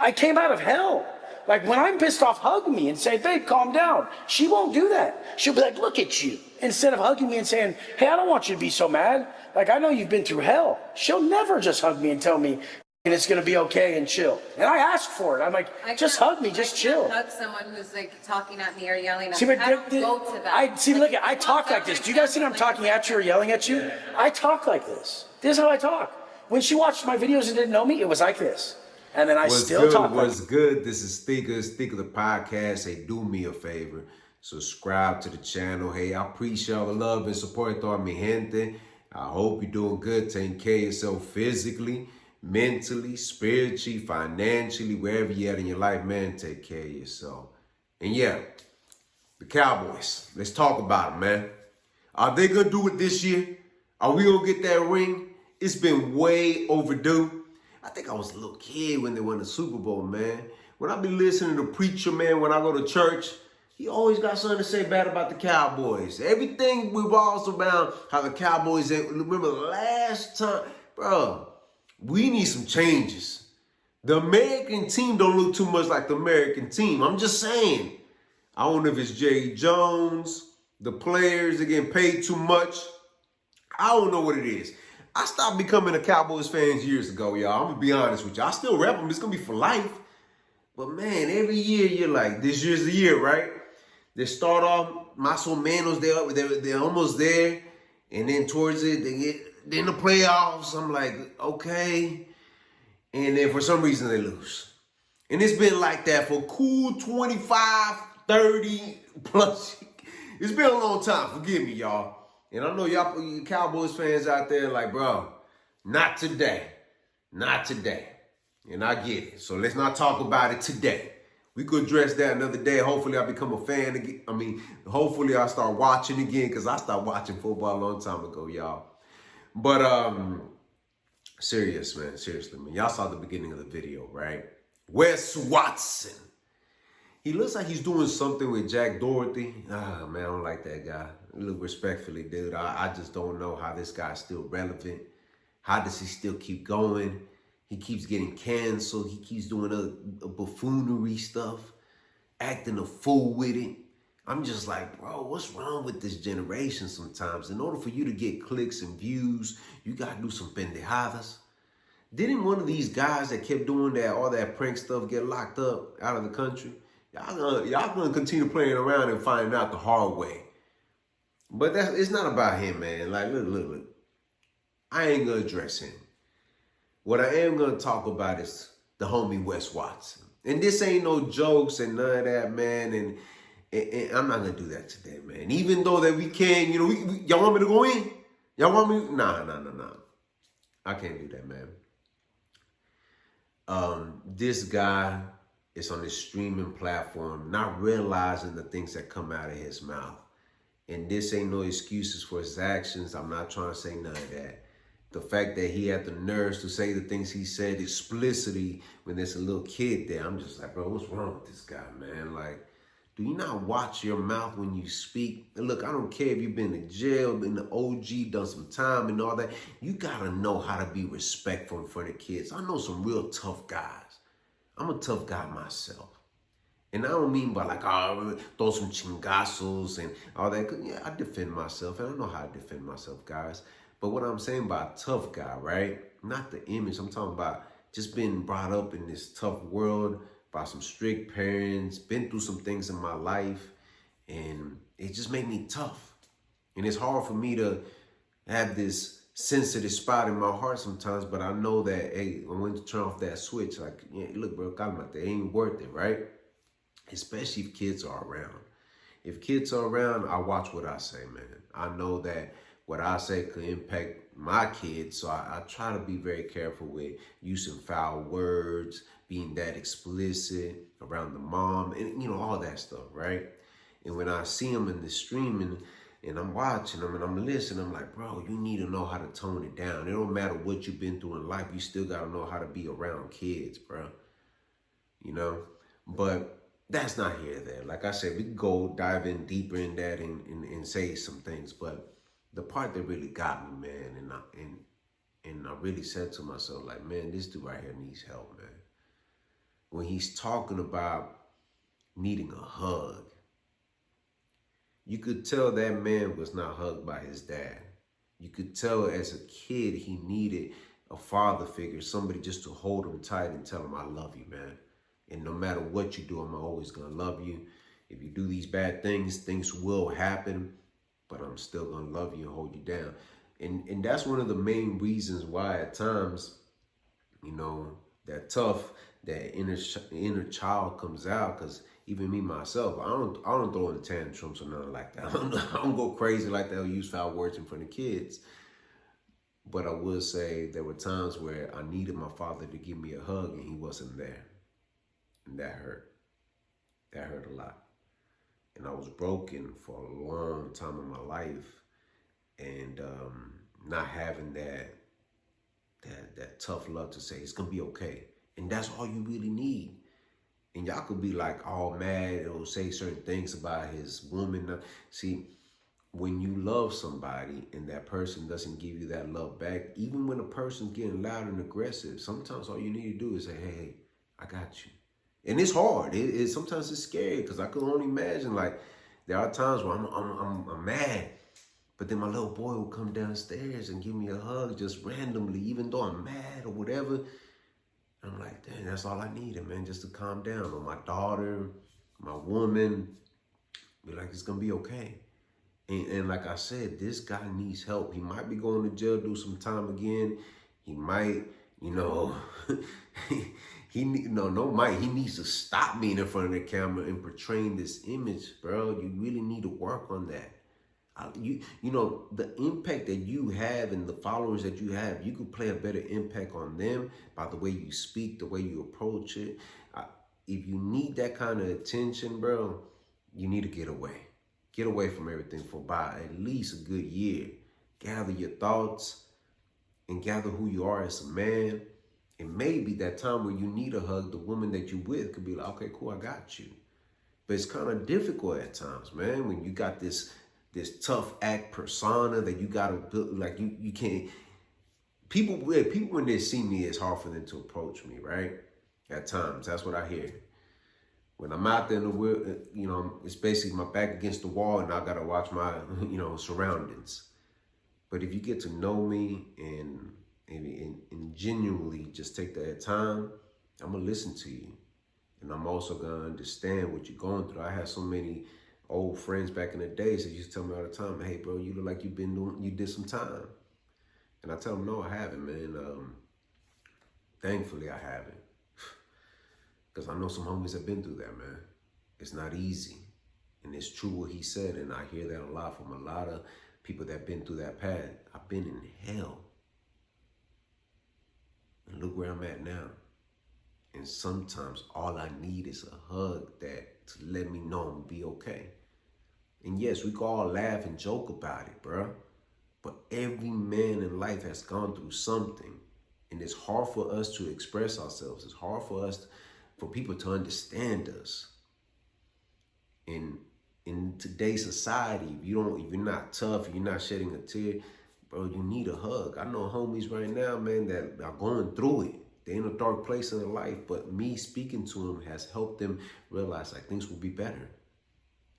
I came out of hell. Like, when I'm pissed off, hug me and say, babe, calm down. She won't do that. She'll be like, look at you. Instead of hugging me and saying, hey, I don't want you to be so mad. Like, I know you've been through hell. She'll never just hug me and tell me and it's going to be okay and chill. And I asked for it. I'm like, just hug me, just chill. I can't hug someone who's like talking at me or yelling at See, me. but I don't go to that. Look, I talk like this. Do you guys think I'm talking at you or yelling at you? I talk like this. This is how I talk. When she watched my videos and didn't know me, it was like this. And then I still talk like this. What's good? This is Sticker the podcast. Hey, do me a favor. Subscribe to the channel. Hey, I appreciate all the love and support toda mi gente. I hope you're doing good, taking care of yourself physically, mentally, spiritually, financially, wherever you're at in your life, man, take care of yourself. And yeah, the Cowboys, let's talk about it, man. Are they going to do it this year? Are we going to get that ring? It's been way overdue. I think I was a little kid when they won the Super Bowl, man. When I be listening to Preacher, man, when I go to church, he always got something to say bad about the Cowboys. Everything revolves around how the Cowboys, remember the last time, bro, we need some changes. The American team don't look too much like the American team. I'm just saying. I don't know if it's Jerry Jones, the players are getting paid too much. I don't know what it is. I stopped becoming a Cowboys fan years ago, y'all. I'm going to be honest with you. I still rep them. It's going to be for life. But, man, every year you're like, this year's the year, right? They start off, Maso Manos, they're almost there. And then towards it, they get in the playoffs. I'm like, okay. And then for some reason they lose. And it's been like that for cool 25, 30 plus. It's been a long time. Forgive me, y'all. And I know y'all Cowboys fans out there like, bro, not today. Not today. And I get it. So let's not talk about it today. We could address that another day. Hopefully I become a fan again. Hopefully I start watching again because I stopped watching football a long time ago, y'all. But seriously, man. Y'all saw the beginning of the video, right? Wes Watson. He looks like he's doing something with Jack Doherty. Ah, man, I don't like that guy. Look, respectfully, dude, I just don't know how this guy's still relevant. How does he still keep going? He keeps getting canceled. He keeps doing a buffoonery stuff, acting a fool with it. I'm just like, bro, what's wrong with this generation sometimes? In order for you to get clicks and views, you got to do some pendejadas. Didn't one of these guys that kept doing all that prank stuff get locked up out of the country? Y'all gonna continue playing around and finding out the hard way. But it's not about him, man. Like, look. I ain't gonna address him. What I am gonna talk about is the homie Wes Watson. And this ain't no jokes and none of that, man. And I'm not gonna do that today, man. Even though that we can, y'all want me to go in? Y'all want me? Nah. I can't do that, man. This guy is on this streaming platform, not realizing the things that come out of his mouth. And this ain't no excuses for his actions. I'm not trying to say none of that. The fact that he had the nerves to say the things he said explicitly when there's a little kid there, I'm just like, bro, what's wrong with this guy, man? Like, do you not watch your mouth when you speak? And look, I don't care if you've been to jail, been to OG, done some time and all that. You gotta know how to be respectful in front of kids. I know some real tough guys. I'm a tough guy myself. And I don't mean by like, throw some chingazos and all that. Yeah, I defend myself. And I know how to defend myself, guys. But what I'm saying by a tough guy, right? Not the image. I'm talking about just being brought up in this tough world by some strict parents, been through some things in my life. And it just made me tough. And it's hard for me to have this sensitive spot in my heart sometimes, but I know that, hey, I want to turn off that switch. Like, yeah, look, bro, calmate, it ain't worth it, right? Especially if kids are around. If kids are around, I watch what I say, man. I know that what I say could impact my kids, so I try to be very careful with using foul words, being that explicit around the mom, and, all that stuff, right? And when I see them in the streaming, and I'm watching them and I'm listening, I'm like, bro, you need to know how to tone it down. It don't matter what you've been through in life. You still got to know how to be around kids, bro. But that's not here or there. Like I said, we can go dive in deeper in that and say some things. But the part that really got me, man, and I really said to myself, like, man, this dude right here needs help, man. when he's talking about needing a hug. You could tell that man was not hugged by his dad. You could tell as a kid he needed a father figure, somebody just to hold him tight and tell him, I love you, man. And no matter what you do, I'm always going to love you. If you do these bad things, things will happen, but I'm still going to love you and hold you down. And that's one of the main reasons why at times, you know, that inner child comes out. Because even me myself, I don't throw in tantrums or nothing like that. I don't go crazy like that or use foul words in front of kids. But I will say there were times where I needed my father to give me a hug and he wasn't there. And that hurt. That hurt a lot. And I was broken for a long time in my life. And not having that tough love to say, it's going to be okay. And that's all you really need. And y'all could be like all mad or say certain things about his woman. See, when you love somebody and that person doesn't give you that love back, even when a person's getting loud and aggressive, sometimes all you need to do is say, hey, I got you. And it's hard. Sometimes it's scary because I can only imagine, like, there are times where I'm mad, but then my little boy will come downstairs and give me a hug just randomly, even though I'm mad or whatever. I'm like, dang, that's all I needed, man, just to calm down. Or my daughter, my woman, be like, it's going to be okay. And like I said, this guy needs help. He might be going to jail, do some time again. He might, you know, he needs to stop being in front of the camera and portraying this image, bro. You really need to work on that. You know, the impact that you have and the followers that you have, you could play a better impact on them by the way you speak, the way you approach it. If you need that kind of attention, bro, you need to get away. Get away from everything for about at least a good year. Gather your thoughts and gather who you are as a man. And maybe that time where you need a hug, the woman that you're with could be like, okay, cool, I got you. But it's kind of difficult at times, man, when you got this tough act persona that you got to build. Like you can't, people when they see me, it's hard for them to approach me, right? At times, that's what I hear. When I'm out there in the world, you know, it's basically my back against the wall and I got to watch my, you know, surroundings. But if you get to know me and genuinely just take that time, I'm going to listen to you. And I'm also going to understand what you're going through. I had so many old friends back in the days that used to tell me all the time, hey, bro, you look like you did some time. And I tell them, no, I haven't, man. Thankfully, I haven't. Because I know some homies have been through that, man. It's not easy. And it's true what he said, and I hear that a lot from a lot of people that have been through that path. I've been in hell. And look where I'm at now. And sometimes all I need is a hug that to let me know I'm be okay. And yes, we can all laugh and joke about it, bro. But every man in life has gone through something. And it's hard for us to express ourselves. It's hard for people to understand us. In today's society, if you're not tough, if you're not shedding a tear, bro, you need a hug. I know homies right now, man, that are going through it. They're in a dark place in their life, but me speaking to them has helped them realize like things will be better.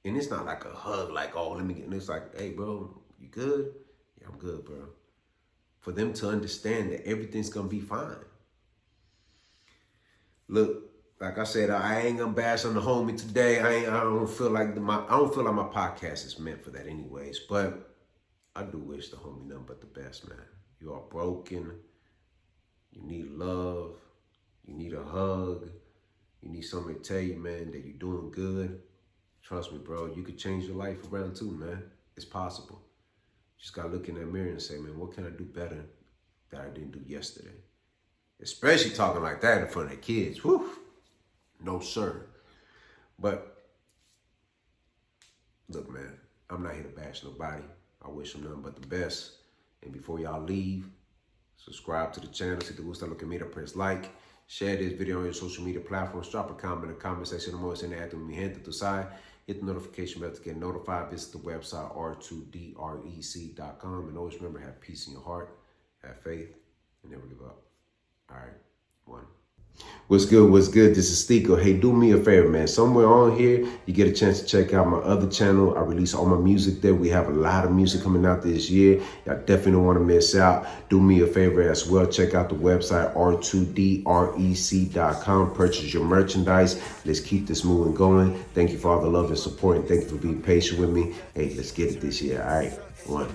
And it's not like a hug, like, oh, let me get, and it's like, hey, bro, you good? Yeah, I'm good, bro. For them to understand that everything's gonna be fine. Look, like I said, I ain't gonna bash on the homie today. I don't feel like my podcast is meant for that anyways. But I do wish the homie nothing but the best, man. You are broken. You need love. You need a hug. You need somebody to tell you, man, that you're doing good. Trust me, bro. You could change your life around too, man. It's possible. You just gotta look in that mirror and say, man, what can I do better that I didn't do yesterday? Especially talking like that in front of kids. Whew. No, sir. But look, man, I'm not here to bash nobody. I wish them nothing but the best. And before y'all leave, subscribe to the channel. Si te gusta lo que mira, press like. Share this video on your social media platforms. Drop a comment in the comment section. I'm always interacting with mi gente, tu sabes. Hit the notification bell to get notified. Visit the website r2drec.com. And always remember, have peace in your heart, have faith, and never give up. All right, one. What's good? What's good? This is Stico. Hey, do me a favor, man. Somewhere on here, you get a chance to check out my other channel. I release all my music there. We have a lot of music coming out this year. Y'all definitely don't want to miss out. Do me a favor as well. Check out the website, r2drec.com. Purchase your merchandise. Let's keep this moving going. Thank you for all the love and support, and thank you for being patient with me. Hey, let's get it this year. All right, one.